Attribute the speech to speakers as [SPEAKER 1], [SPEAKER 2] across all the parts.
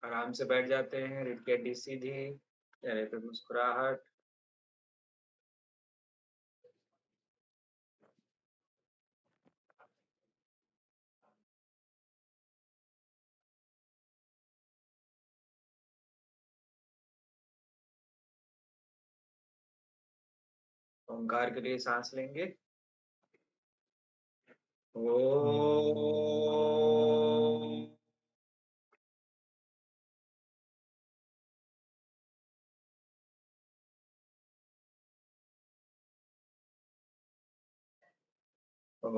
[SPEAKER 1] आराम से बैठ जाते हैं, रीढ़ की हड्डी सीधी, चेहरे पे मुस्कुराहट। ओंकार के लिए सांस लेंगे। ओ। ओ।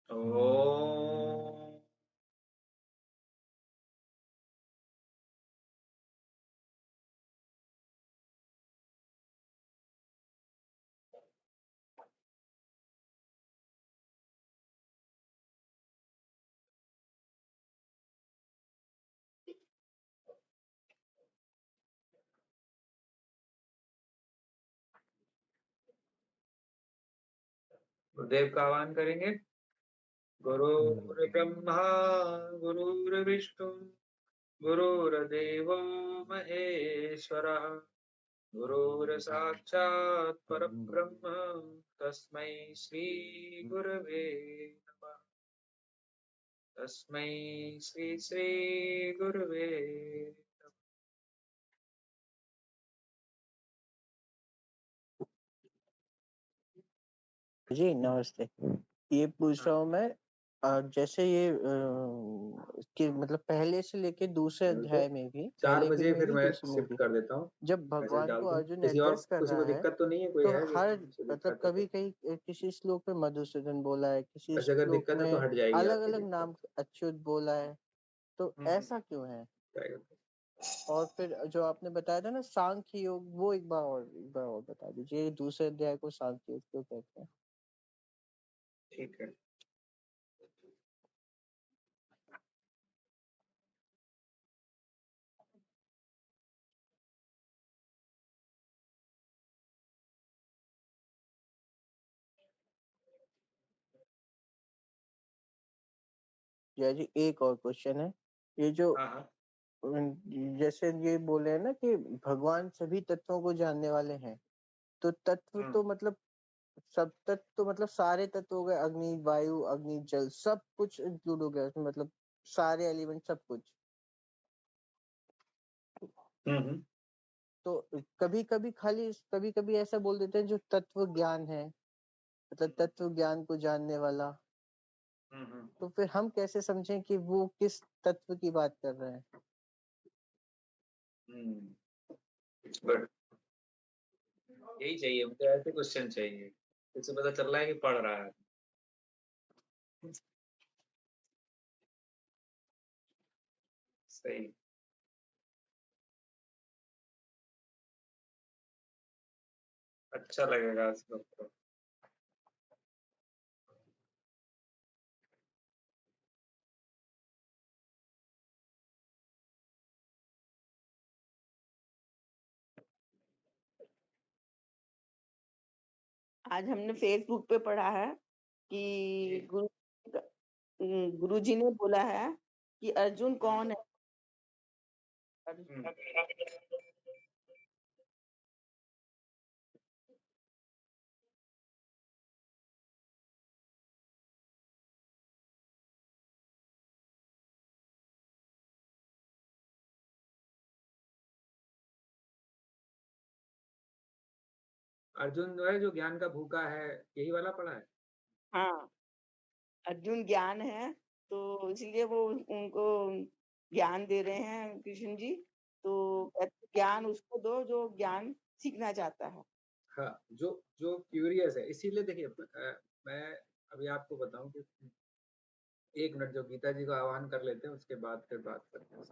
[SPEAKER 1] ओ। गुरुदेव का आह्वान करेंगे। गुरुर्ब्रह्मा गुरुर्विष्णु गुरुर्देवो महेश्वरः गुरुर्साक्षात् परब्रह्म तस्मै श्री गुरवे नमः। तस्मै श्री श्री गुरवे नमः।
[SPEAKER 2] जी नमस्ते। ये पूछ रहा हूँ मैं, जैसे ये कि मतलब पहले से लेके दूसरे अध्याय में भी
[SPEAKER 1] 4
[SPEAKER 2] पहले
[SPEAKER 1] बजे
[SPEAKER 2] में
[SPEAKER 1] फिर
[SPEAKER 2] भी
[SPEAKER 1] मैं
[SPEAKER 2] दूसरे में
[SPEAKER 1] शिफ्ट
[SPEAKER 2] भी
[SPEAKER 1] कर देता हूँ।
[SPEAKER 2] जब भगवान
[SPEAKER 1] डाल
[SPEAKER 2] को
[SPEAKER 1] दूं
[SPEAKER 2] अर्जुन
[SPEAKER 1] किसी और
[SPEAKER 2] एड्रेस कर
[SPEAKER 1] किसी
[SPEAKER 2] रहा
[SPEAKER 1] को
[SPEAKER 2] है
[SPEAKER 1] दिक्कत तो नहीं है, कोई
[SPEAKER 2] तो
[SPEAKER 1] है
[SPEAKER 2] हर
[SPEAKER 1] जिसे
[SPEAKER 2] मतलब
[SPEAKER 1] दिक्कत है
[SPEAKER 2] कभी
[SPEAKER 1] तो?
[SPEAKER 2] कहीं किसी श्लोक में मधुसूदन बोला है, किसी
[SPEAKER 1] अच्छा, अगर
[SPEAKER 2] श्लोक
[SPEAKER 1] दिक्कत है तो
[SPEAKER 2] में
[SPEAKER 1] हट जाएगी
[SPEAKER 2] अलग
[SPEAKER 1] आपकी
[SPEAKER 2] अलग नाम
[SPEAKER 1] दिक्कत।
[SPEAKER 2] अच्युत बोला है, तो ऐसा क्यों है? और फिर जो आपने बताया था ना सांख्य योग, वो एक बार और बता दीजिए, दूसरे अध्याय को सांख्य योग क्यों कहते हैं?
[SPEAKER 1] ठीक है।
[SPEAKER 2] जय जी, एक और क्वेश्चन है। ये जो
[SPEAKER 1] हाँ।
[SPEAKER 2] जैसे ये बोले हैं ना कि भगवान सभी तत्वों को जानने वाले हैं, तो तत्व तो मतलब सब तत्व तो मतलब सारे तत्व हो गए, अग्नि वायु अग्नि जल सब कुछ इंक्लूड हो गया उसमें, मतलब सारे एलिमेंट सब कुछ। तो कभी कभी ऐसा बोल देते हैं जो तत्व ज्ञान है, मतलब तत्व ज्ञान को जानने वाला। तो फिर हम कैसे समझें कि वो किस तत्व की बात कर रहे हैं?
[SPEAKER 1] गुड, यही चाहिए मुझे, ऐसे क्वेश्चन चाहिए। इससे पता चल रहा है कि पढ़ रहा है। सही। अच्छा लगेगा इसको।
[SPEAKER 3] आज हमने फेसबुक पे पढ़ा है कि गुरुजी ने बोला है कि अर्जुन कौन है।
[SPEAKER 1] अर्जुन जो है, जो ज्ञान का भूखा है, यही वाला पढ़ा है।
[SPEAKER 3] हाँ, अर्जुन ज्ञान है, तो इसलिए वो उनको ज्ञान दे रहे हैं कृष्ण जी। तो ज्ञान उसको दो जो ज्ञान सीखना चाहता है।
[SPEAKER 1] हाँ, जो जो क्यूरियस है, इसीलिए देखिए मैं अभी आपको बताऊं कि 1 मिनट जो गीता जी को आह्वान कर लेते हैं, उसके बाद फिर बात करते हैं।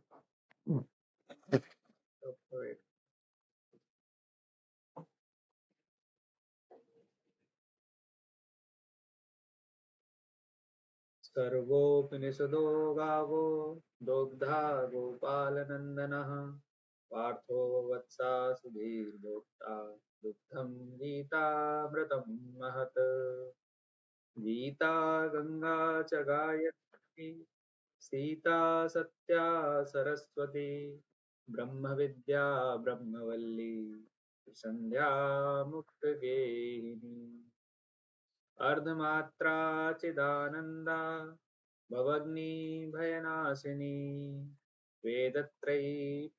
[SPEAKER 1] तो सर्वोऽपि निषदो गावो दोग्धा गोपालनन्दनः पार्थो वत्सा सुधीर्भोक्ता दुग्धं गीतामृतं महत्। गीता गंगा च गायत्री सीता सत्या सरस्वती ब्रह्म विद्या ब्रह्मवल्ली संध्या मुक्त गेहिनी। अर्धमात्रा चिदानंदा भवग्नि भयनाशिनी वेदत्रयी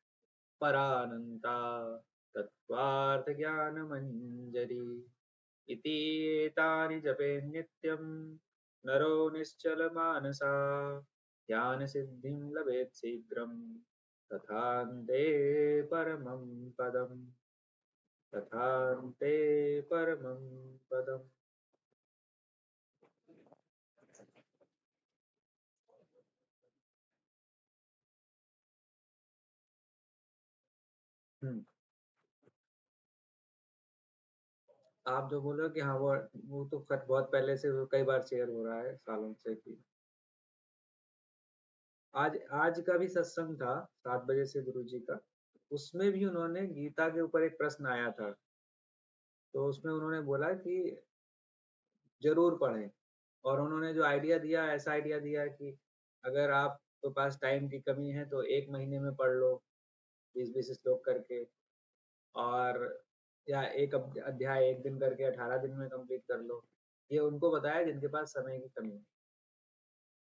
[SPEAKER 1] परानंता तत्त्वार्थ ज्ञान मंजरी। इति एतानि जपे नित्यं नरो निश्चल मानसा ज्ञान सिद्धिं लभेत् शीघ्रं तथान्ते परमं पदम्। तथान्ते परमं पदम्। आप जो बोल रहे हो कि हाँ वो तो खत बहुत पहले से कई बार शेयर हो रहा है सालों से कि आज का भी सत्संग था 7 बजे से गुरुजी का। उसमें भी उन्होंने गीता के ऊपर एक प्रश्न आया था, तो उसमें उन्होंने बोला कि जरूर पढ़ें। और उन्होंने जो आइडिया दिया, ऐसा आइडिया दिया कि अगर आप तो पास टाइम की कमी है तो 1 महीने में पढ़ लो 20-20 श्लोक करके, और या एक अध्याय 1 दिन करके 18 दिन में कंप्लीट कर लो। ये उनको बताया जिनके पास समय की कमी है,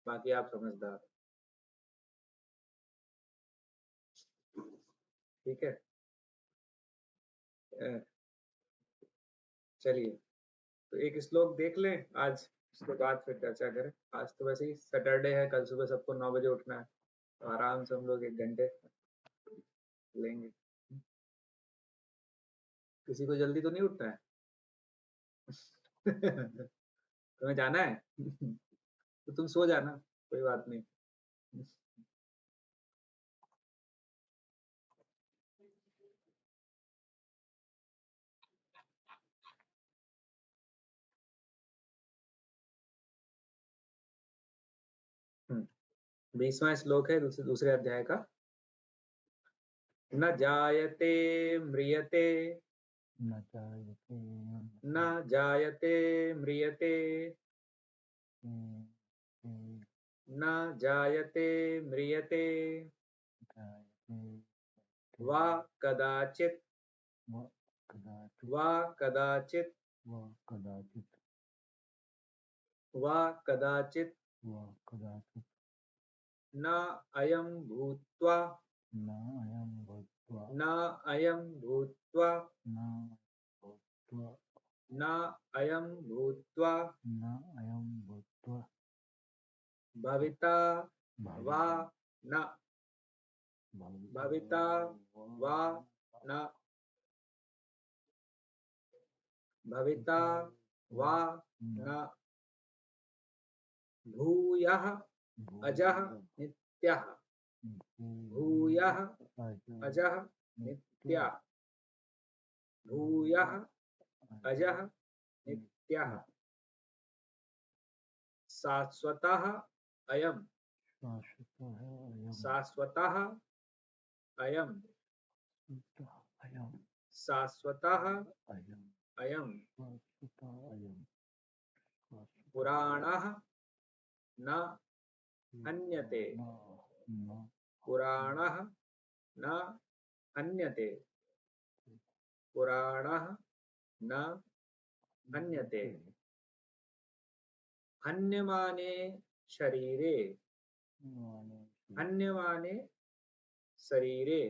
[SPEAKER 1] बाकी आप समझदार। ठीक है, चलिए तो एक श्लोक देख लें आज, उसके बाद फिर चर्चा करें। आज तो वैसे ही सैटरडे है, कल सुबह सबको 9 बजे उठना है, तो आराम से हम लोग 1 घंटे लेंगे। किसी को जल्दी तो नहीं उठना है? तुम्हें जाना है? तो तुम सो जाना, कोई बात नहीं। 20वां श्लोक है दूसरे अध्याय का। न जायते म्रियते न जायते म्रियते न जायते म्रियते वा कदाचित् वा कदाचित् वा कदाचित् न अयं भूत्वा न अयं भूत्वा न अयं भूत्वा भविता वा न भविता वा न भविता वा न भूयः अजः नित्यः भूयः अजः नित्यः भूयः अजः नित्यः शाश्वतः अयम् शाश्वतः अयम् शाश्वतः अयम् पुराणः न हन्यते पुराणः न हन्यते पुराणः न हन्यते हन्यमाने शरीरे हन्यमाने शरीरे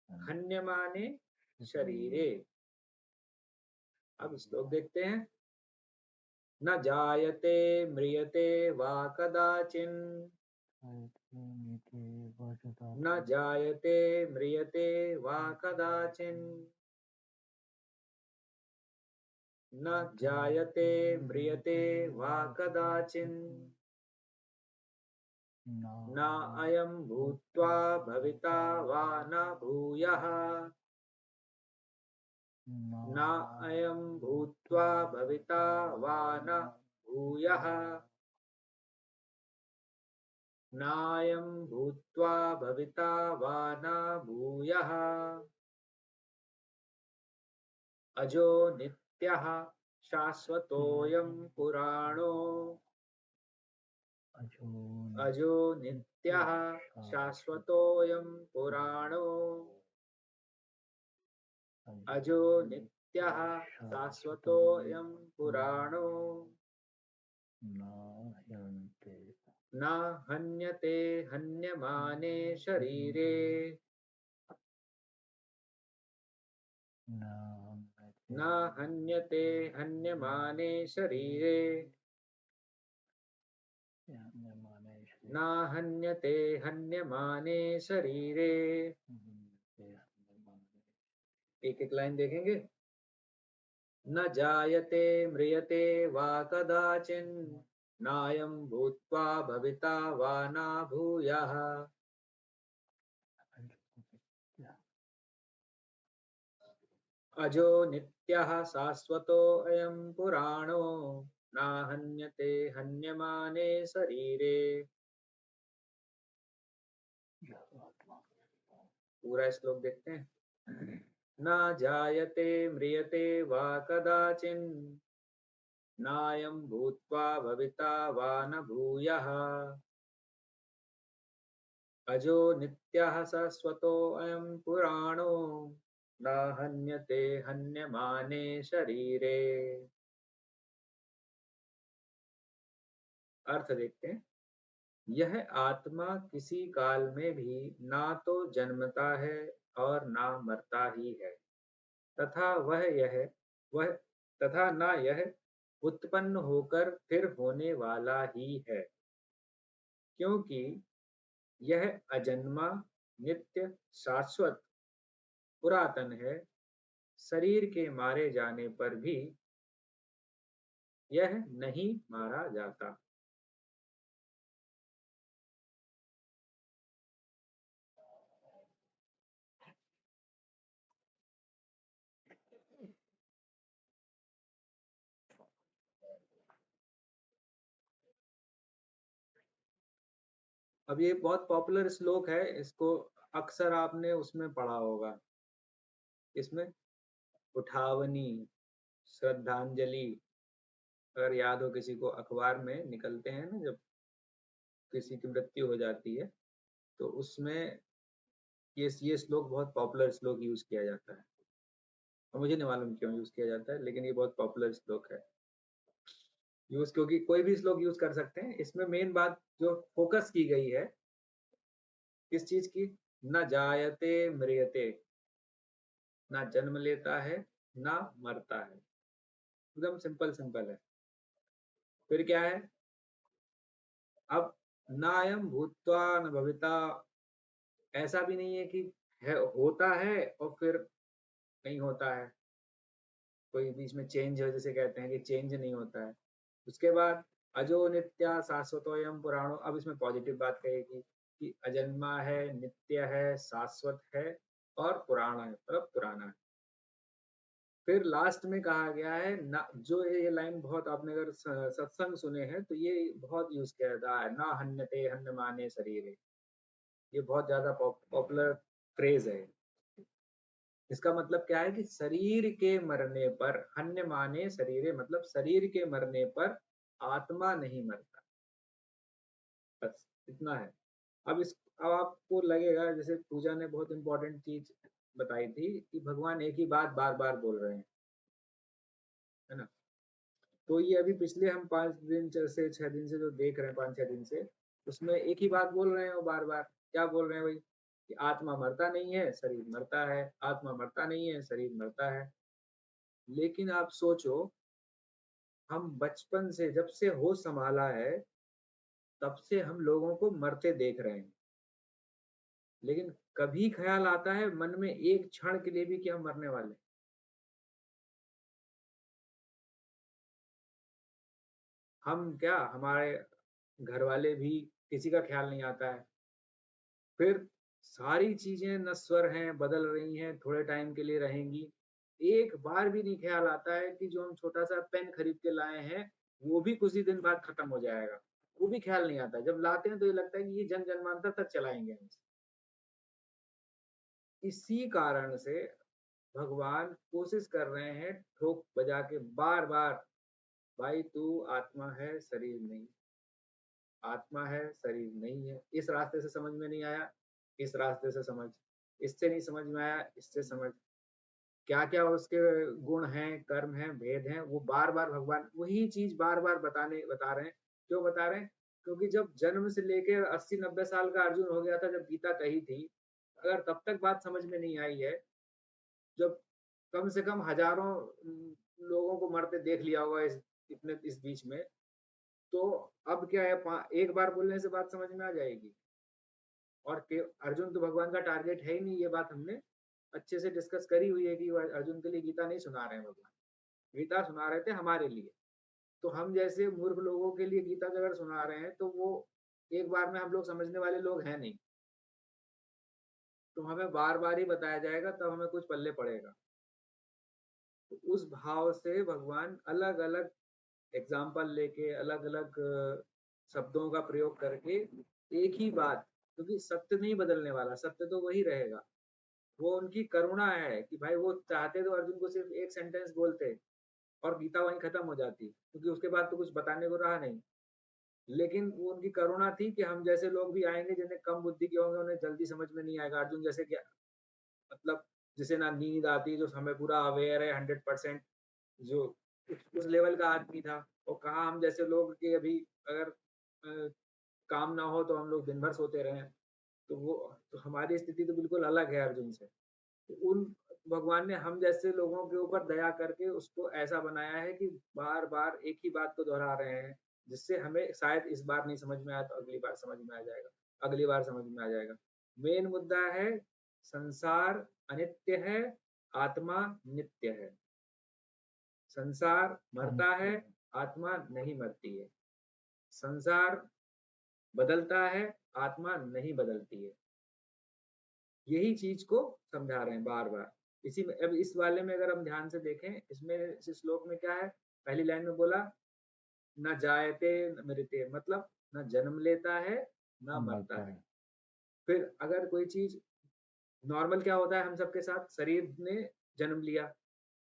[SPEAKER 1] हन्यमाने शरीरे। अब श्लोक देखते हैं। न जायते म्रियते वा कदाचिन् न जायते म्रियते वा कदाचिन् न जायते म्रियते वा कदाचिन् न अयं भूत्वा भविता वा न भूयः न अयं भूत्वा भविता वा न भूयः नायं भूत्वा भविता वा न भूयः अजो नित्यः शाश्वतोऽयं पुराणो अजो नित्यः शाश्वतोऽयं पुराणो अजो नित्यः शाश्वतोऽयं पुराणो न हन्यते हन्यमाने शरीरे न हन्यते हन्यमाने शरीरे न हन्यते हन्यमाने शरीरे। एक एक लाइन देखेंगे। न जायते म्रियते वा कदाचिन् नायं भूत्वा भविता वा न भूयः अजो नित्यः शाश्वतोऽयं पुराणो न हन्यते हन्यमाने शरीरे। पूरा श्लोक देखते हैं। न जायते म्रियते वा कदाचिन् नायं भूत्वा भविता वा न भूयः अजो नित्यः शाश्वतोऽयं पुराणो न हन्यते हन्यमाने शरीरे। अर्थ देखते हैं। यह आत्मा किसी काल में भी ना तो जन्मता है और ना मरता ही है तथा तथा ना यह उत्पन्न होकर फिर होने वाला ही है, क्योंकि यह अजन्मा, नित्य, शाश्वत, पुरातन है। शरीर के मारे जाने पर भी यह नहीं मारा जाता। अब ये बहुत पॉपुलर श्लोक है, इसको अक्सर आपने उसमें पढ़ा होगा। इसमें उठावनी, श्रद्धांजलि, अगर याद हो किसी को, अखबार में निकलते हैं ना जब किसी की मृत्यु हो जाती है तो उसमें ये श्लोक बहुत पॉपुलर श्लोक यूज किया जाता है। और मुझे नहीं मालूम क्यों यूज किया जाता है, लेकिन ये बहुत पॉपुलर श्लोक है यूज, क्योंकि कोई भी श्लोक यूज कर सकते हैं। इसमें मेन बात जो फोकस की गई है किस चीज की, न जायते म्रियते, ना जन्म लेता है ना मरता है, एकदम सिंपल सिंपल है। फिर क्या है, अब नायम भूत्वा न भविता, ऐसा भी नहीं है कि होता है और फिर नहीं होता है, कोई बीच में चेंज हो, जैसे कहते हैं कि चेंज नहीं होता है। उसके बाद अजो नित्या शाश्वतोयम पुराणो, अब इसमें पॉजिटिव बात कहेगी कि अजन्मा है, नित्य है, शाश्वत है और पुराण है, मतलब पुराना है। फिर लास्ट में कहा गया है ना, जो ये लाइन बहुत आपने अगर सत्संग सुने हैं तो ये बहुत यूज किया जाता है, ना हन्यते हन्यमाने शरीरे। ये बहुत ज्यादा पॉपुलर फ्रेज है। इसका मतलब क्या है कि शरीर के मरने पर, हन्य माने शरीरे मतलब शरीर के मरने पर आत्मा नहीं मरता, बस इतना है। अब आपको लगेगा जैसे पूजा ने बहुत इंपॉर्टेंट चीज बताई थी कि भगवान एक ही बात बार बार बोल रहे हैं, है ना। तो ये अभी पिछले हम 5 दिन से 6 दिन से जो देख रहे हैं, 5-6 दिन से, उसमें एक ही बात बोल रहे हैं वो बार बार। क्या बोल रहे हैं भाई, कि आत्मा मरता नहीं है, शरीर मरता है, आत्मा मरता नहीं है, शरीर मरता है। लेकिन आप सोचो, हम बचपन से जब से होश संभाला है तब से हम लोगों को मरते देख रहे हैं, लेकिन कभी ख्याल आता है मन में एक क्षण के लिए भी कि हम मरने वाले? हम क्या, हमारे घर वाले भी, किसी का ख्याल नहीं आता है। फिर सारी चीजें नश्वर हैं, बदल रही हैं, थोड़े टाइम के लिए रहेंगी। एक बार भी नहीं ख्याल आता है कि जो हम छोटा सा पेन खरीद के लाए हैं वो भी कुछ ही दिन बाद खत्म हो जाएगा। वो भी ख्याल नहीं आता। जब लाते हैं तो ये लगता है कि ये जन जन्मांतर तक चलाएंगे हम। इसी कारण से भगवान कोशिश कर रहे हैं ठोक बजा के बार बार, भाई तू आत्मा है शरीर नहीं, आत्मा है शरीर नहीं है। इस रास्ते से समझ में नहीं आया, इस रास्ते से समझ, इससे नहीं समझ में आया, इससे समझ। क्या क्या उसके गुण हैं, कर्म हैं, भेद हैं, वो बार बार भगवान वही चीज बार बार बता रहे हैं। क्यों बता रहे हैं? क्योंकि जब जन्म से लेकर 80-90 साल का अर्जुन हो गया था जब गीता कही थी, अगर तब तक बात समझ में नहीं आई है, जब कम से कम हजारों लोगों को मरते देख लिया होगा इस बीच में, तो अब क्या है, एक बार बोलने से बात समझ में आ जाएगी। और अर्जुन तो भगवान का टारगेट है ही नहीं, ये बात हमने अच्छे से डिस्कस करी हुई है कि अर्जुन के लिए गीता नहीं सुना रहे हैं भगवान, गीता सुना रहे थे हमारे लिए। तो हम जैसे मूर्ख लोगों के लिए गीता अगर सुना रहे हैं तो वो एक बार में हम लोग समझने वाले लोग हैं नहीं, तो हमें बार बार ही बताया जाएगा तब हमें कुछ पल्ले पड़ेगा। तो उस भाव से भगवान अलग अलग एग्जाम्पल लेके अलग अलग शब्दों का प्रयोग करके एक ही बात, क्योंकि सत्य नहीं बदलने वाला, सत्य तो वही रहेगा। वो उनकी करुणा है कि भाई वो चाहते तो अर्जुन को सिर्फ एक सेंटेंस बोलते और गीता वहीं खत्म हो जाती, क्योंकि उसके बाद तो कुछ बताने को रहा नहीं। लेकिन वो उनकी करुणा थी कि हम जैसे लोग भी आएंगे जिन्हें कम बुद्धि के होंगे, उन्हें जल्दी समझ में नहीं आएगा। अर्जुन जैसे क्या मतलब, जिसे ना नींद आती, जो हमें पूरा अवेयर है 100%, जो उस लेवल का आदमी था। और कहा हम जैसे लोग कि अभी अगर काम ना हो तो हम लोग दिन भर सोते रहे। तो वो तो हमारी स्थिति तो बिल्कुल अलग है अर्जुन से। तो उन भगवान ने हम जैसे लोगों के ऊपर दया करके उसको ऐसा बनाया है कि बार बार एक ही बात को दोहरा रहे हैं, जिससे हमें शायद इस बार नहीं समझ में आया तो अगली बार समझ में आ जाएगा, अगली बार समझ में आ जाएगा। मेन मुद्दा है संसार अनित्य है, आत्मा नित्य है। संसार मरता है, आत्मा नहीं मरती है। संसार बदलता है, आत्मा नहीं बदलती है। यही चीज को समझा रहे हैं बार बार। इसी में अब इस वाले में अगर हम ध्यान से देखें, इसमें इस श्लोक में क्या है, पहली लाइन में बोला न जायते न मरते, मतलब न जन्म लेता है न मरता है। फिर अगर कोई चीज नॉर्मल क्या होता है हम सबके साथ, शरीर ने जन्म लिया,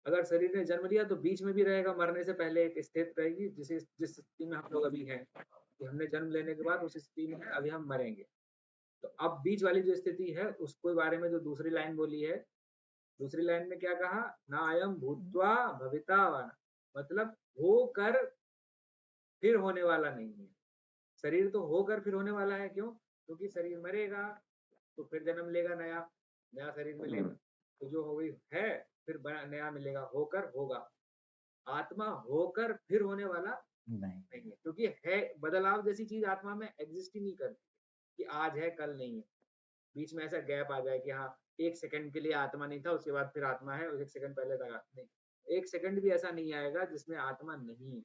[SPEAKER 1] अगर शरीर ने जन्म लिया तो बीच में भी रहेगा, मरने से पहले एक स्थिति रहेगी जिस स्थिति में हम लोग अभी हैं, कि हमने जन्म लेने के बाद उस स्थिति में अभी हम मरेंगे। तो अब बीच वाली जो स्थिति है उसके बारे में जो दूसरी लाइन बोली है, दूसरी लाइन में क्या कहा, ना अयम भूत्वा भविता वा, मतलब होकर फिर होने वाला नहीं है। शरीर तो होकर फिर होने वाला है, क्यों? क्योंकि शरीर मरेगा तो फिर जन्म लेगा, नया नया शरीर मिलेगा। तो जो हो गई है फिर नया मिलेगा, होकर होगा। आत्मा होकर फिर होने वाला नहीं है, क्योंकि है बदलाव जैसी चीज आत्मा में एग्जिस्ट ही नहीं करती कि आज है कल नहीं है। बीच में ऐसा गैप आ जाए कि हाँ एक सेकंड के लिए आत्मा नहीं था उसके बाद फिर आत्मा है, और एक सेकंड पहले लगा नहीं, एक सेकंड भी ऐसा नहीं आएगा जिसमें आत्मा नहीं है।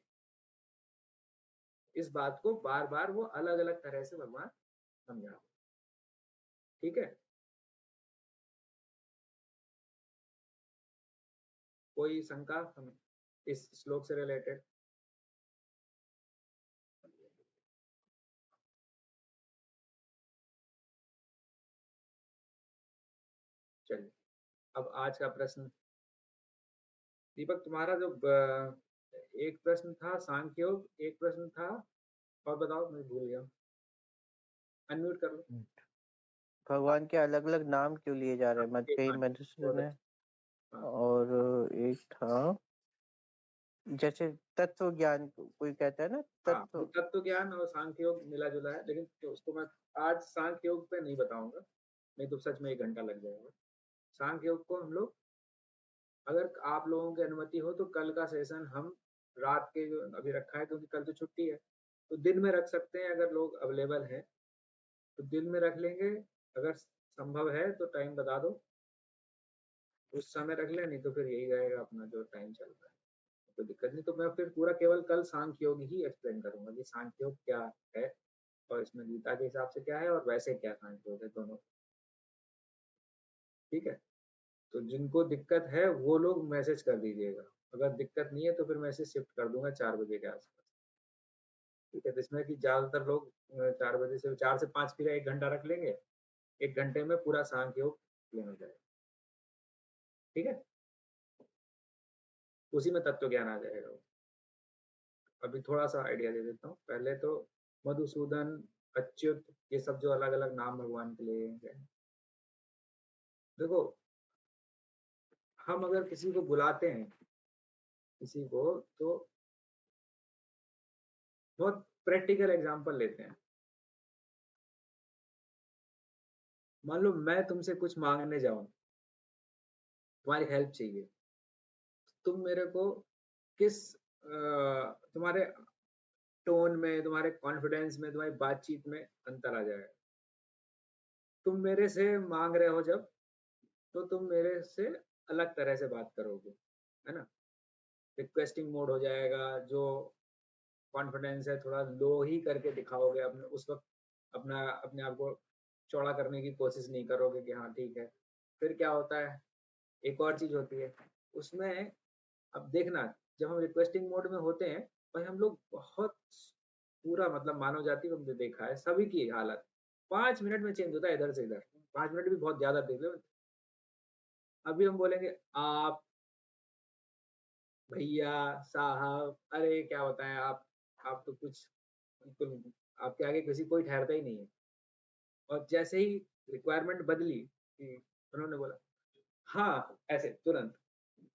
[SPEAKER 1] इस बात को बार बार वो अलग अलग तरह से भगवान समझा। ठीक है, कोई शंका इस श्लोक से रिलेटेड? चलिए, अब आज का प्रश्न, दीपक तुम्हारा जो एक प्रश्न था सांख्य योग, एक प्रश्न था और बताओ, मैं भूल गया, अनम्यूट कर लो।
[SPEAKER 2] भगवान के अलग अलग नाम क्यों लिए जा रहे हैं, मध्य मधुसूदन है। और एक था जैसे तत्व ज्ञान, कोई कहता है ना
[SPEAKER 1] तत्व ज्ञान और सांख्य योग मिला जुला है, लेकिन तो उसको मैं आज सांख्य योग पे नहीं बताऊंगा, नहीं तो सच में 1 घंटा लग जाएगा। सांख्य योग को हम लोग, अगर आप लोगों की अनुमति हो तो कल का सेशन हम रात के जो अभी रखा है, क्योंकि कल तो छुट्टी है, तो दिन में रख सकते हैं। अगर लोग अवेलेबल हैं तो दिन में रख लेंगे, अगर संभव है तो टाइम बता दो, उस समय रख लें, नहीं तो फिर यही रहेगा अपना जो टाइम चल रहा है, कोई दिक्कत नहीं। तो मैं फिर पूरा केवल कल सांख्य योग ही एक्सप्लेन करूंगा कि सांख्य योग क्या है और इसमें गीता के हिसाब से क्या है और वैसे क्या सांख्य योग है, दोनों। ठीक है, तो जिनको दिक्कत है वो लोग मैसेज कर दीजिएगा, अगर दिक्कत नहीं है तो फिर मैसेज शिफ्ट कर दूंगा 4 बजे के आसपास। ठीक है, जिसमें कि ज्यादातर लोग 4 बजे से 4 से 5 पीरियड 1 घंटा रख लेंगे, 1 घंटे में पूरा सांख्य योग क्लियर हो जाएगा। ठीक है, उसी में तत्व ज्ञान आ जाएगा। अभी थोड़ा सा आइडिया दे देता हूँ। पहले तो मधुसूदन, अच्युत, ये सब जो अलग अलग नाम भगवान के लिए हैं। देखो, हम अगर किसी को बुलाते हैं किसी को, तो बहुत प्रैक्टिकल एग्जांपल लेते हैं। मान लो मैं तुमसे कुछ मांगने जाऊं, तुम्हारी हेल्प चाहिए, तुम मेरे को किस तुम्हारे टोन में, तुम्हारे कॉन्फिडेंस में, तुम्हारी बातचीत में अंतर आ जाएगा। तुम मेरे से मांग रहे हो जब, तो तुम मेरे से अलग तरह से बात करोगे, है ना। रिक्वेस्टिंग मोड हो जाएगा, जो कॉन्फिडेंस है थोड़ा लो ही करके दिखाओगे, अपने उस वक्त अपने आप को चौड़ा करने की कोशिश नहीं करोगे कि हाँ ठीक है। फिर क्या होता है, एक और चीज होती है उसमें। अब देखना, जब हम रिक्वेस्टिंग मोड में होते हैं, भाई हम लोग बहुत पूरा मतलब मानव जाति को हमने देखा है, सभी की हालत 5 मिनट में चेंज होता है इधर से इधर। 5 मिनट भी बहुत ज्यादा देख लो। अभी हम बोलेंगे आप, भैया, साहब, अरे क्या होता है आप तो कुछ बिल्कुल, आपके आगे किसी कोई ठहरता ही नहीं है। और जैसे ही रिक्वायरमेंट बदली कि उन्होंने बोला हाँ, ऐसे तुरंत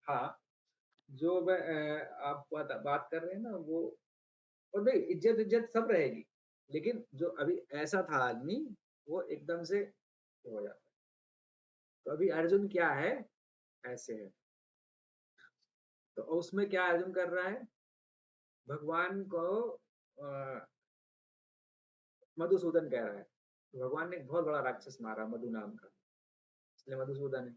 [SPEAKER 1] हाँ, जो आप बात कर रहे हैं ना वो, और नहीं, इज्जत इज्जत सब रहेगी, लेकिन जो अभी ऐसा था आदमी, वो एकदम से हो जाता है। तो अभी अर्जुन क्या है, ऐसे है। तो उसमें क्या अर्जुन कर रहा है, भगवान को मधुसूदन कह रहा है। तो भगवान ने एक बहुत बड़ा राक्षस मारा मधु नाम का, इसलिए मधुसूदन है।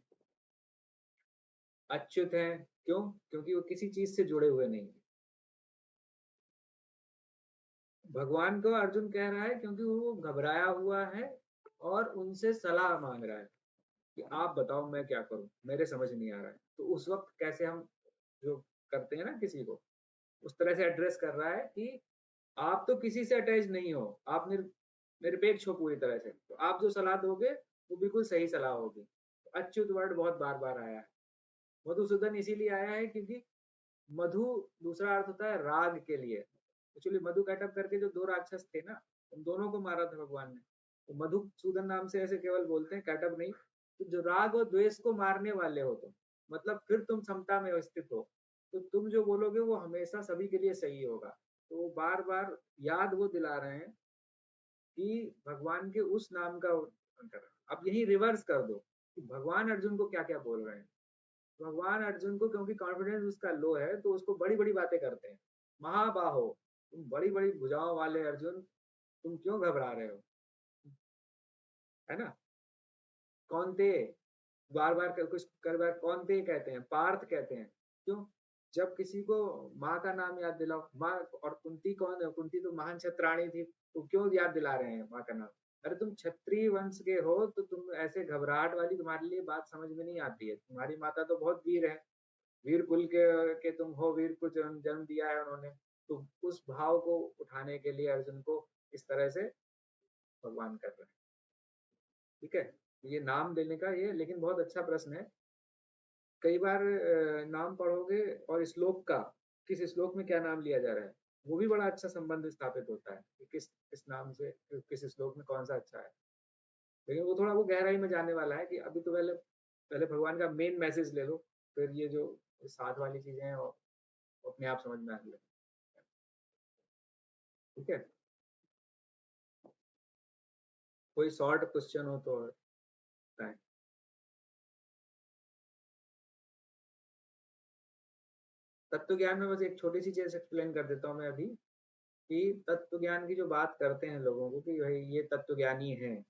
[SPEAKER 1] अच्युत है, क्यों? क्योंकि वो किसी चीज से जुड़े हुए नहीं। भगवान को अर्जुन कह रहा है क्योंकि वो घबराया हुआ है और उनसे सलाह मांग रहा है कि आप बताओ मैं क्या करूं, मेरे समझ नहीं आ रहा है। तो उस वक्त कैसे हम जो करते हैं ना किसी को, उस तरह से एड्रेस कर रहा है कि आप तो किसी से अटैच नहीं हो, आप निरपेक्ष हो पूरी तरह से, तो आप जो सलाह दोगे वो बिल्कुल सही सलाह होगी। तो अच्युत वर्ड बहुत बार बार आया है। मधुसूदन इसीलिए आया है क्योंकि मधु दूसरा अर्थ होता है राग के लिए। एक्चुअली मधु कैटअप करके जो 2 राक्षस थे ना, उन दोनों को मारा था भगवान ने। तो मधुसूदन नाम से ऐसे केवल बोलते हैं, कैटअप नहीं। तो जो राग और द्वेष को मारने वाले हो तुम, मतलब फिर तुम समता में स्थित हो, तो तुम जो बोलोगे वो हमेशा सभी के लिए सही होगा। तो बार बार याद वो दिला रहे हैं कि भगवान के उस नाम का अंतर। अब यही रिवर्स कर दो कि भगवान अर्जुन को क्या क्या बोल रहे हैं। भगवान अर्जुन को, क्योंकि कॉन्फिडेंस उसका लो है, तो उसको बड़ी बड़ी बातें करते हैं। महाबाहो, तुम बड़ी बड़ी भुजाओं वाले अर्जुन, तुम क्यों घबरा रहे हो, है ना। कौनते, बार बार कुछ कर बार कौनते कहते हैं, पार्थ कहते हैं। क्यों? जब किसी को माँ का नाम याद दिलाओ, माँ। और कुंती कौन है, कुंती तो महान क्षत्राणी थी, तो क्यों याद दिला रहे हैं माँ का नाम। अरे तुम क्षत्रिय वंश के हो, तो तुम ऐसे घबराहट वाली तुम्हारे लिए बात समझ में नहीं आती है। तुम्हारी माता तो बहुत वीर है, वीर कुल के तुम हो, वीर को जन्म दिया है उन्होंने। तो उस भाव को उठाने के लिए अर्जुन को इस तरह से भगवान कर रहे हैं। ठीक है, ये नाम देने का ये, लेकिन बहुत अच्छा प्रश्न है। कई बार नाम पढ़ोगे और श्लोक का, किस श्लोक में क्या नाम लिया जा रहा है, वो भी बड़ा अच्छा संबंध स्थापित होता है कि किस नाम से किस श्लोक में कौन सा अच्छा है। लेकिन वो थोड़ा वो गहराई में जाने वाला है कि अभी तो पहले पहले भगवान का मेन मैसेज ले लो, फिर ये जो साथ वाली चीजें हैं वो अपने आप समझ में आने लगे। ठीक है, कोई शॉर्ट क्वेश्चन हो तो बताएं। तत्व ज्ञान में बस एक छोटी सी चीज एक्सप्लेन कर देता हूँ मैं अभी, कि तत्व ज्ञान की जो बात करते हैं लोगों को कि भाई ये तत्व ज्ञानी है,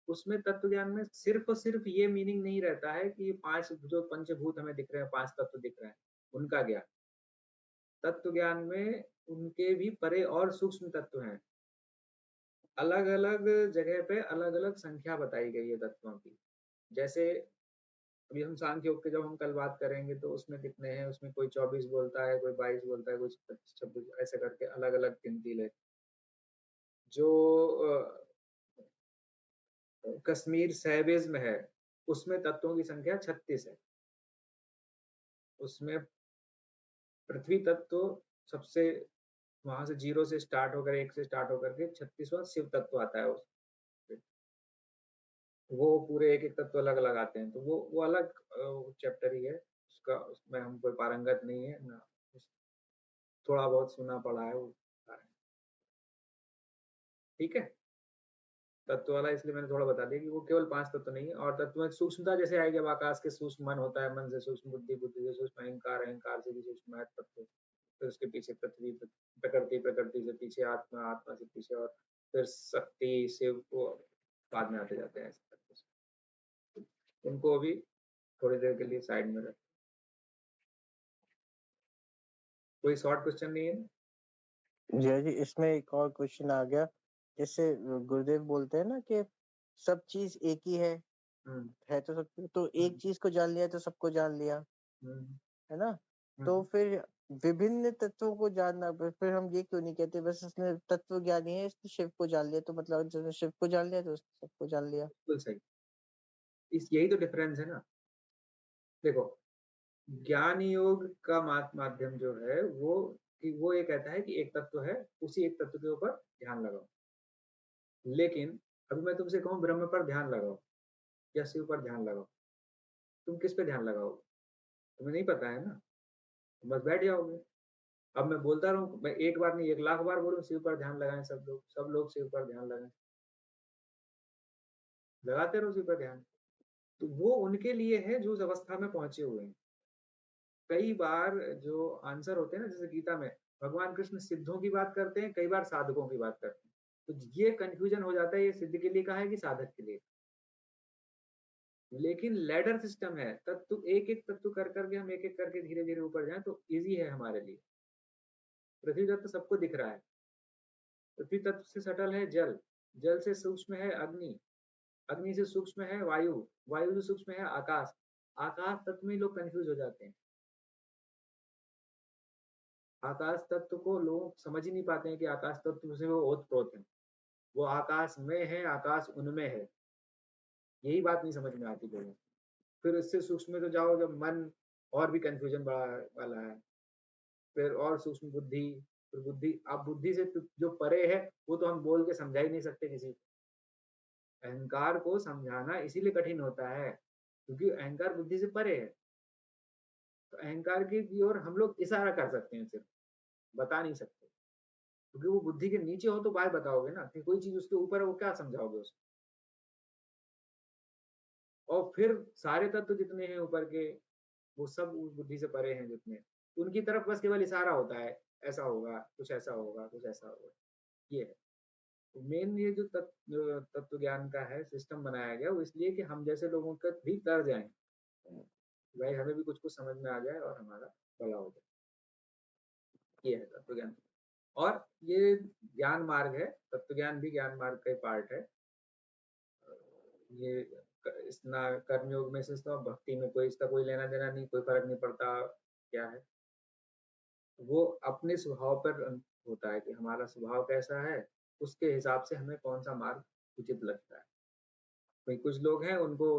[SPEAKER 1] उसमें तत्व ज्ञान में सिर्फ और सिर्फ ये मीनिंग नहीं रहता है कि ये 5 जो पंचभूत हमें दिख रहे हैं, 5 तत्व दिख रहे हैं, उनका ज्ञान। तत्व ज्ञान में उनके भी परे और सूक्ष्म तत्व हैं। अलग अलग जगह पे अलग अलग संख्या बताई गई है तत्वों की। जैसे अभी हम सांख्य योग के जब हम कल बात करेंगे तो उसमें कितने हैं, उसमें कोई 24 बोलता है, कोई 22 बोलता है, कोई 25 26, ऐसे करके अलग अलग गिनती ले। जो कश्मीर सहबेज में है, उसमें तत्वों की संख्या 36 है। उसमें पृथ्वी तत्व सबसे, वहां से 0 से स्टार्ट होकर 1 से स्टार्ट होकर के 36वां शिव तत्व आता है। वो पूरे एक एक तत्व अलग अलग आते हैं, तो वो अलग चैप्टर ही है उसका, उसमें हम कोई पारंगत नहीं है ना, थोड़ा बहुत सुना पड़ा है वो। ठीक है, तत्व वाला इसलिए मैंने थोड़ा बता दिया कि वो केवल 5 तत्व नहीं है, और तत्व में सूक्ष्मता जैसे आएगी, अब आकाश के सूक्ष्म मन होता है, मन से सूक्ष्म बुद्धि, बुद्धि से सूक्ष्म अहंकार, अहंकार से भी सूक्ष्म है तत्व, फिर उसके पीछे पृथ्वी, प्रकृति, प्रकृति से पीछे आत्मा, आत्मा से पीछे, और फिर शक्ति, शिव को बाद में आते जाते हैं ऐसे तत्व। उनको भी थोड़ी देर के लिए साइड में रख। कोई शॉर्ट क्वेश्चन नहीं है?
[SPEAKER 2] जय जी, इसमें एक और क्वेश्चन आ गया, जैसे गुरुदेव बोलते हैं ना कि सब चीज एक ही है तो सब, तो एक चीज को जान लिया तो सबको जान लिया, है ना? तो फिर विभिन्न तत्वों को जानना, फिर हम ये क्यों नहीं कहते बस इसने तत्व ज्ञानी है इसने शिव को जान लिया, तो मतलब जिसने शिव को जान लिया तो उसने सबको जान लिया।
[SPEAKER 1] बिल्कुल सही, यही तो डिफरेंस है ना। देखो, ज्ञान योग का माध्यम जो है वो, कि वो ये कहता है कि एक तत्व है, उसी एक तत्व के ऊपर ध्यान लगाओ। लेकिन अभी मैं तुमसे कहूँ ब्रह्म पर ध्यान लगाओ या शिव पर ध्यान लगाओ, तुम किस पे ध्यान लगाओगे? तुम्हें नहीं पता है ना, तुम बस बैठ जाओगे। अब मैं बोलता रहूं, मैं एक बार नहीं 1 लाख बार बोलूं शिव पर ध्यान लगाएं, सब लोग शिव पर ध्यान लगाएं, लगाते रहो शिव पर ध्यान। तो वो उनके लिए है जो उस अवस्था में पहुंचे हुए हैं। कई बार जो आंसर होते हैं ना, जैसे गीता में भगवान कृष्ण सिद्धों की बात करते हैं, कई बार साधकों की बात करते हैं, तो ये कंफ्यूजन हो जाता है, ये सिद्ध के लिए कहा है कि साधक के लिए। लेकिन लैडर सिस्टम है, तत्व एक एक तत्व कर करके हम एक एक करके धीरे धीरे ऊपर जाएं तो इजी है हमारे लिए। पृथ्वी तत्व सबको दिख रहा है, पृथ्वी तत्व से सटल है जल, जल से सूक्ष्म है अग्नि, अग्नि से सूक्ष्म है वायु, वायु से सूक्ष्म है आकाश, आकाश तत्व में लोग कंफ्यूज हो जाते हैं। आकाश तत्व को लोग समझ ही नहीं पाते हैं कि आकाश तत्व से वो ओतप्रोत है, वो आकाश में है, आकाश उनमें है, यही बात नहीं समझ में आती लोगों को। फिर इससे सूक्ष्म में तो जाओ जब मन, और भी कंफ्यूजन बड़ा वाला है। फिर और सूक्ष्म बुद्धि, फिर बुद्धि, अब बुद्धि से जो परे है वो तो हम बोल के समझा ही नहीं सकते किसी को। अहंकार को समझाना इसीलिए कठिन होता है क्योंकि अहंकार बुद्धि से परे है। तो अहंकार की ओर हम लोग इशारा कर सकते हैं, सिर्फ बता नहीं सकते, क्योंकि वो बुद्धि के नीचे हो तो बात बताओगे ना, कि कोई चीज उसके ऊपर है वो क्या समझाओगे उसको। और फिर सारे तत्व जितने हैं ऊपर के, वो सब उस बुद्धि से परे हैं जितने, उनकी तरफ बस केवल इशारा होता है, ऐसा होगा, कुछ ऐसा होगा, कुछ ऐसा होगा। ये है मेन, ये जो तत्व ज्ञान का है सिस्टम बनाया गया, वो इसलिए कि हम जैसे लोगों का भी तर जाए, भाई हमें भी कुछ कुछ समझ में आ जाए और हमारा भला हो जाए। ये है तत्व ज्ञान। और ये ज्ञान मार्ग है, तत्व ज्ञान भी ज्ञान मार्ग का पार्ट है। ये इतना कर्मयोग में से तो भक्ति में कोई इसका कोई लेना देना नहीं, कोई फर्क नहीं पड़ता क्या है, वो अपने स्वभाव पर होता है कि हमारा स्वभाव कैसा है, उसके हिसाब से हमें कौन सा मार्ग उचित लगता है। कोई कुछ लोग हैं उनको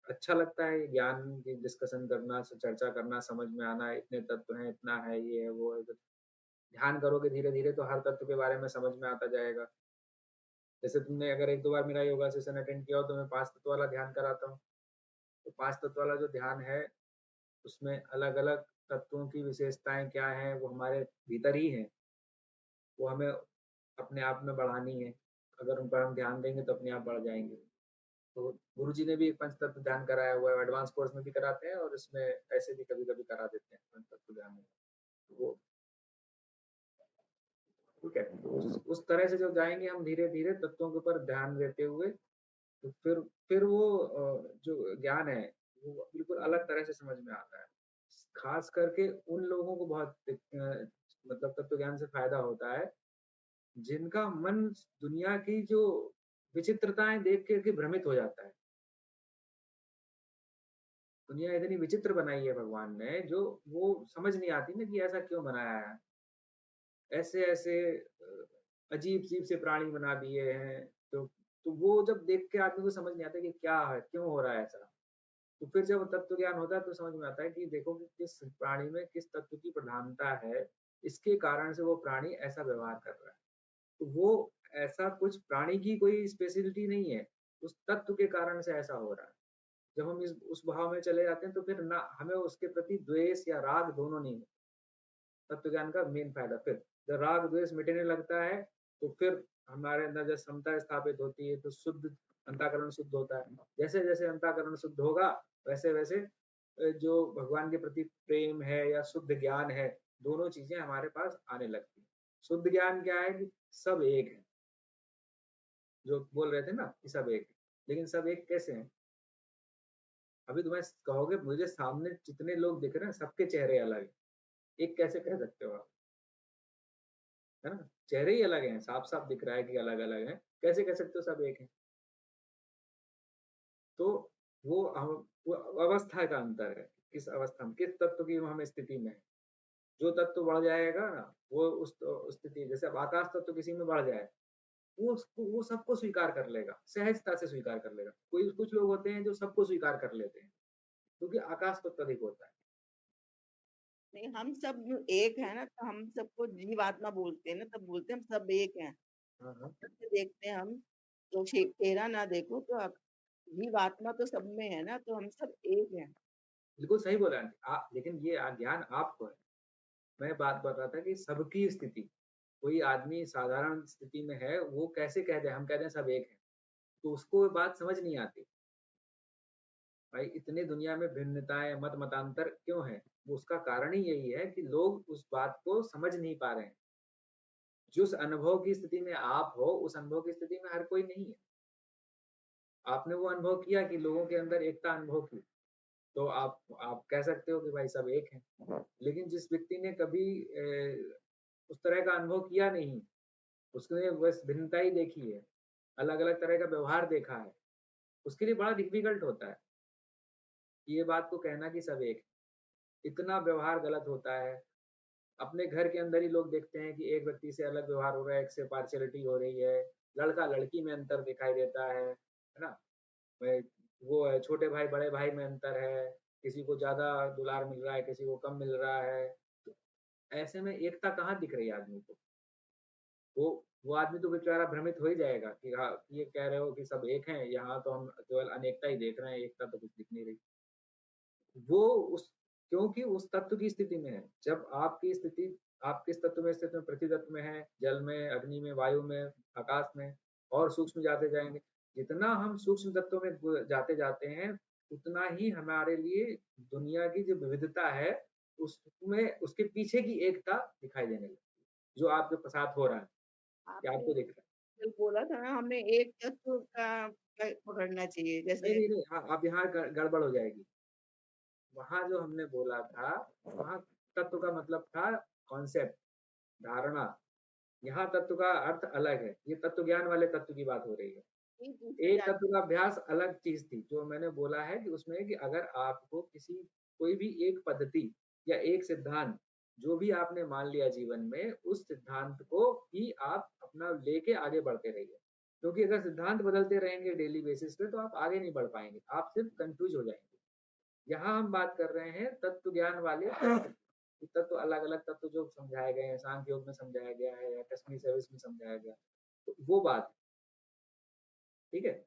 [SPEAKER 1] अच्छा लगता है ज्ञान की डिस्कशन करना, चर्चा करना, समझ में आना, इतने तत्व हैं, इतना है, ये है, वो है। ध्यान करोगे धीरे धीरे तो हर तत्व के बारे में समझ में आता जाएगा। जैसे तुमने अगर 1-2 बार मेरा योगा सेशन अटेंड किया हो तो मैं 5 तत्व वाला ध्यान कराता हूँ, तो 5 तत्व वाला जो ध्यान है उसमें अलग अलग तत्वों की विशेषताएं क्या है वो हमारे भीतर ही है, वो हमें अपने आप में बढ़ानी है। अगर उन पर हम ध्यान देंगे तो अपने आप बढ़ जाएंगे। तो गुरुजी ने भी एक पंचतत्व ध्यान कराया हुआ है, एडवांस कोर्स में भी कराते हैं और इसमें ऐसे भी कभी कभी करा देते हैं पंचतत्व ध्यान में। वो ठीक है, तो उस तरह से जब जाएंगे हम धीरे धीरे तत्वों के ऊपर ध्यान देते हुए, तो फिर वो जो ज्ञान है वो बिल्कुल अलग तरह से समझ में आता है। खास करके उन लोगों को बहुत मतलब तत्व ज्ञान से फायदा होता है जिनका मन दुनिया की जो विचित्रताएं देख के भ्रमित हो जाता है। दुनिया इतनी विचित्र बनाई है भगवान ने, जो वो समझ नहीं आती ना कि ऐसा क्यों बनाया है। ऐसे ऐसे अजीब-अजीब से प्राणी बना दिए हैं। तो वो जब देख के आदमी को समझ नहीं आता कि क्या है, क्यों हो रहा है ऐसा? तो फिर जब तत्व ज्ञान होता है तो समझ में आता है कि देखो कि किस प्राणी में किस तत्व की प्रधानता है, इसके कारण से वो प्राणी ऐसा व्यवहार कर रहा है। तो वो ऐसा कुछ प्राणी की कोई स्पेशलिटी नहीं है, उस तत्व के कारण से ऐसा हो रहा है। जब हम इस उस भाव में चले जाते हैं तो फिर ना हमें उसके प्रति द्वेष या राग दोनों नहीं होते। तत्व ज्ञान का मेन फायदा फिर जब राग द्वेष मिटने लगता है तो फिर हमारे अंदर जब समता स्थापित होती है तो शुद्ध अंतःकरण शुद्ध होता है। जैसे जैसे अंतःकरण शुद्ध होगा वैसे वैसे जो भगवान के प्रति प्रेम है या शुद्ध ज्ञान है, दोनों चीजें हमारे पास आने लगती हैं। शुद्ध ज्ञान क्या है कि सब एक है, जो बोल रहे थे ना कि सब एक है, लेकिन सब एक कैसे हैं? अभी तुम्हें कहोगे मुझे सामने जितने लोग दिख रहे हैं सबके चेहरे अलग हैं, एक कैसे कह सकते हो आप? है ना? चेहरे ही अलग हैं, साफ-साफ दिख रहा है कि अलग-अलग हैं, कैसे कह सकते हो सब एक हैं? तो वो अवस्था का अंतर है, किस अवस्था में, किस तत्व की हम स्थिति में हैं। जो तत्व बढ़ जाएगा ना, वो उस स्थिति जैसे अब आकाश तत्व किसी में बढ़ जाए, वो सबको स्वीकार कर लेगा, सहजता से स्वीकार कर लेगा। कोई कुछ लोग होते हैं जो सबको स्वीकार कर लेते हैं, क्योंकि आकाश तत्व अधिक होता है।
[SPEAKER 3] नहीं, हम सब एक है ना, तो हम सबको जीवात्मा बोलते हैं ना, तब बोलते हैं हम सब एक हैं।
[SPEAKER 1] हाँ, हाँ।
[SPEAKER 3] जैसे देखते हैं हम, तो चेहरा ना देखो तो जीवात्मा तो सब में है ना, तो हम सब एक हैं।
[SPEAKER 1] बिल्कुल सही बोला आंटी। लेकिन ये ज्ञान आपको है। मैं बात कर रहा था कि सबकी स्थिति, कोई आदमी साधारण स्थिति में है, वो कैसे कह दे हम कह दें सब एक हैं, तो उसको ये बात समझ नहीं आती। भाई इतने दुनिया में भिन्नताएँ, मतांतर क्यों हैं? वो उसका कारण ही यही है कि लोग उस बात को समझ नहीं पा रहे हैं। जिस अनुभव की स्थिति में आप हो, उस अनुभव की स्थिति में हर कोई नहीं है। आपने वो अनुभव किया कि लोगों के अंदर एकता अनुभव की, तो आप कह सकते हो कि भाई सब एक हैं। लेकिन जिस व्यक्ति ने कभी उस तरह का अनुभव किया नहीं, उसने बस भिन्नता ही देखी है, अलग-अलग तरह का व्यवहार देखा है, उसके लिए बड़ा डिफ़िकल्ट होता है, कि ये बात को कहना कि सब एक है। इतना व्यवहार गलत होता है, अपने घर के अंदर ही लोग देखते हैं कि एक व्यक्ति से अलग व्यवहार हो रहा है, एक से पार्शियलिटी हो रही है, लड़का-लड़की में अंतर दिखाई देता है ना? वही वो है छोटे भाई, बड़े भाई में अंतर है, किसी को ज़्यादा दुलार मिल रहा है, किसी को कम मिल रहा है। तो ऐसे में एकता कहाँ दिख रही है आदमी को? वो वो आदमी तो बेचारा भ्रमित हो ही जाएगा कि हाँ, ये कह रहे हो कि सब एक हैं, यहाँ तो हम केवल अनेकता ही देख रहे हैं, एकता तो कुछ दिख नहीं रही। वो उस क्योंकि उस तत्व की स्थिति में है। जब आपकी स्थिति आप किस तत्व में स्थित हैं, पृथ्वी तत्व में हैं, जल में, अग्नि में, वायु में, आकाश में और सूक्ष्म जाते जाएँगे। जितना हम सूक्ष्म तत्वों में जाते जाते हैं, उतना ही हमारे लिए दुनिया की जो विविधता है, उसमें उसके पीछे की एकता दिखाई देने लगती है, जो आपके साथ हो रहा है, या
[SPEAKER 3] आपने
[SPEAKER 1] आपको दिख रहा है।
[SPEAKER 3] कल बोला था ना, हमें एक तत्व का पकड़ना चाहिए,
[SPEAKER 1] नहीं,
[SPEAKER 3] जैसे
[SPEAKER 1] नहीं, नहीं, हाँ, अब यहाँ गड़बड़ हो जाएगी। वहाँ जो हमने बोला था, वहाँ तत्व का मतलब था कॉन्सेप्ट, धारणा। यहाँ तत्व का अर्थ अलग है। ये तत्व ज्ञान वाले तत्व की बात हो रही है।
[SPEAKER 3] ये पूछना
[SPEAKER 1] एक तत्व
[SPEAKER 3] चाहती
[SPEAKER 1] का अभ्यास अलग चीज़ थी, जो मैंने बोला है कि उसमें कि अगर आपको कोई भी एक पद्धति या एक सिद्धांत, जो भी आपने मान लिया जीवन में, उस सिद्धांत को ही आप अपना लेके आगे बढ़ते रहिए। क्योंकि अगर सिद्धांत बदलते रहेंगे डेली बेसिस पे, तो आप आगे नहीं बढ़ पाएँगे। आप सिर्फ कन्फ्यूज़ हो जाएँगे। यहाँ हम बात कर रहे हैं तत्व ज्ञान वाले तत्व की। तत्व अलग-अलग तत्व जो समझाए गए हैं, सांख्य योग में समझाया गया है या कश्मीर सर्विस में समझाया गया, तो वो बात है, ठीक है?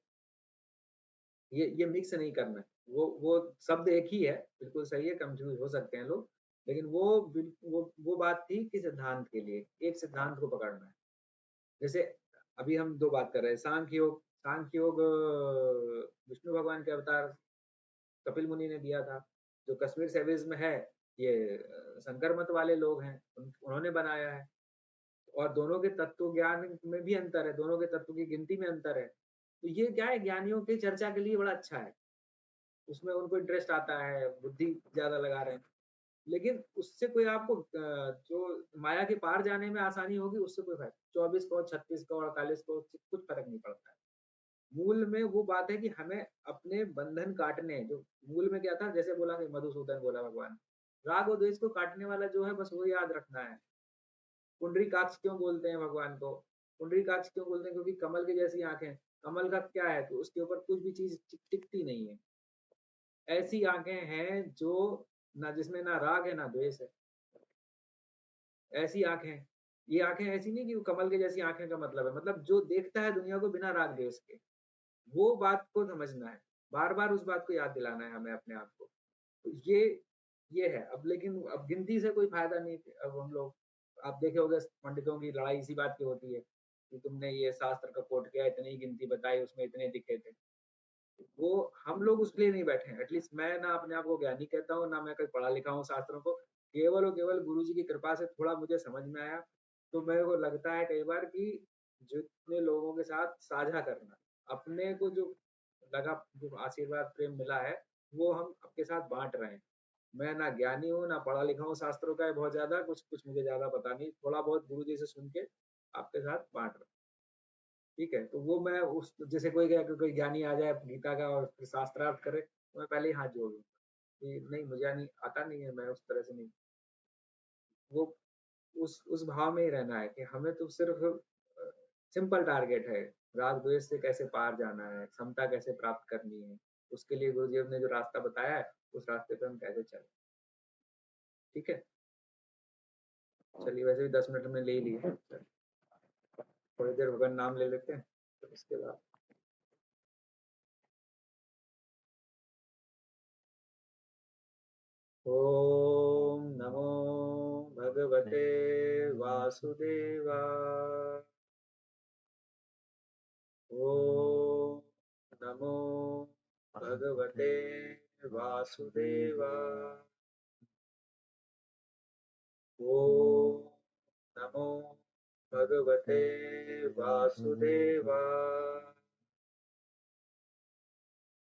[SPEAKER 1] ये मिक्स नहीं करना है। वो शब्द एक ही है, बिल्कुल सही है, कन्फ्यूज़ हो सकते हैं लोग, लेकिन वो बात थी कि सिद्धांत के लिए, एक सिद्धांत को पकड़ना है। जैसे अभी हम 2 बात कर रहे हैं, सांख्य योग विष्णु भगवान के अवतार कपिल मुनि ने दिया था। जो कश्मीर सर्विस में है, ये शंकर मत वाले लोग हैं, उन्होंने बनाया है और दोनों के तत्व ज्ञान में भी अंतर है, दोनों के तत्व की गिनती में अंतर है। तो ये क्या है ज्ञानियों की चर्चा के लिए बड़ा अच्छा है। उसमें उनको इंटरेस्ट आता है, बुद्धि ज़्यादा लगा रहे हैं। लेकिन उससे कोई आपको जो माया के पार जाने में आसानी होगी उससे कोई फ़र्क 24 को, 36 को, 48 को कुछ फ़र्क नहीं पड़ता है। मूल में वो बात है कि हमें अपने बंधन काटने हैं, जो मूल में क्या था जैसे बोला कि मधुसूदन बोला भगवान, राग और द्वेष को काटने वाला जो है बस वो याद रखना है। पुंडरीकाक्ष क्यों बोलते हैं भगवान को? पुंडरीकाक्ष क्यों बोलते हैं? क्योंकि कमल के जैसी आंखें। कमल का क्या है कि उसके ऊपर कुछ भी चीज टिकती नहीं है। ऐसी आंखें हैं जो ना जिसमें ना राग है ना द्वेष है, ऐसी आंखें। ये आंखें ऐसी नहीं कि कमल के जैसी आंखें का मतलब है, मतलब जो देखता है दुनिया को बिना राग द्वेष के, वो बात को समझना है। बार बार उस बात को याद दिलाना है हमें अपने आप को। तो ये है। अब लेकिन अब गिनती से कोई फायदा नहीं। अब हम लोग, आप देखे होंगे पंडितों की लड़ाई इसी बात की होती है कि तुमने ये शास्त्र का कोट किया, इतनी गिनती बताई, उसमें इतने दिखे थे। वो हम लोग उसके लिए नहीं बैठे हैं। एटलीस्ट मैं ना अपने आप को ज्ञानी कहता हूँ, ना मैं कहीं पढ़ा लिखा हूँ शास्त्रों को। केवल और केवल गुरु जी की कृपा से थोड़ा मुझे समझ में आया। तो मेरे को लगता है कई बार कि जितने लोगों के साथ साझा करना, अपने को जो लगा, जो आशीर्वाद प्रेम मिला है, वो हम आपके साथ बांट रहे हैं। मैं ना ज्ञानी हूँ, ना पढ़ा लिखा हूँ शास्त्रों का है बहुत ज्यादा, कुछ मुझे ज्यादा पता नहीं, थोड़ा बहुत गुरु जी से सुन के आपके साथ बांट रहा हूँ। ठीक है, तो वो मैं उस जैसे कोई गया कि कोई ज्ञानी आ जाए गीता का और फिर शास्त्रार्थ करे, तो मैं पहले ही हाथ जोड़ लूँ कि नहीं, मुझे नहीं आता, नहीं है, मैं उस तरह से नहीं। वो उस भाव में ही रहना है कि हमें तो सिर्फ सिंपल टारगेट है, राग द्वेष से कैसे पार जाना है, क्षमता कैसे प्राप्त करनी है, उसके लिए गुरुदेव ने जो रास्ता बताया है उस रास्ते पे हम कैसे चलें। ठीक है, चलिए, वैसे भी 10 मिनट में ले ही लिए, थोड़ी देर भगवान नाम ले लेते हैं, तो इसके बाद ओम नमो भगवते वासुदेवाय। ओम नमो भगवते वासुदेवाय। ओम नमो भगवते वासुदेवाय।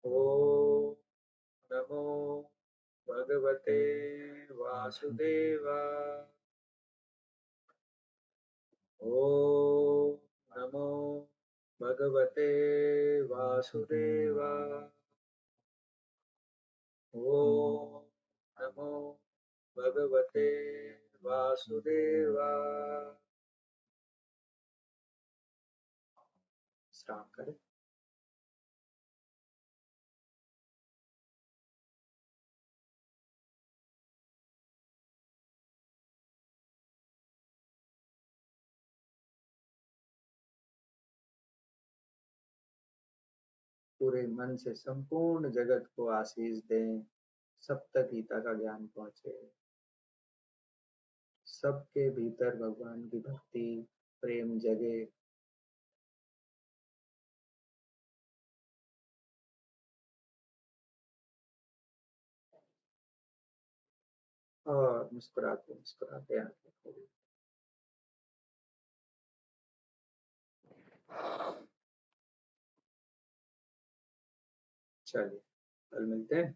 [SPEAKER 1] ओम नमो भगवते वासुदेवाय। ओम नमो भगवते वासुदेवाय। ओम नमो भगवते वासुदेवाय। श्राप करें। पूरे मन से संपूर्ण जगत को आशीष दें, सप्त गीता का ज्ञान पहुंचे, सबके भीतर भगवान की भक्ति प्रेम जगे। और मुस्कुराते मुस्कुराते आंखें खोलें। चलिए, कल मिलते हैं।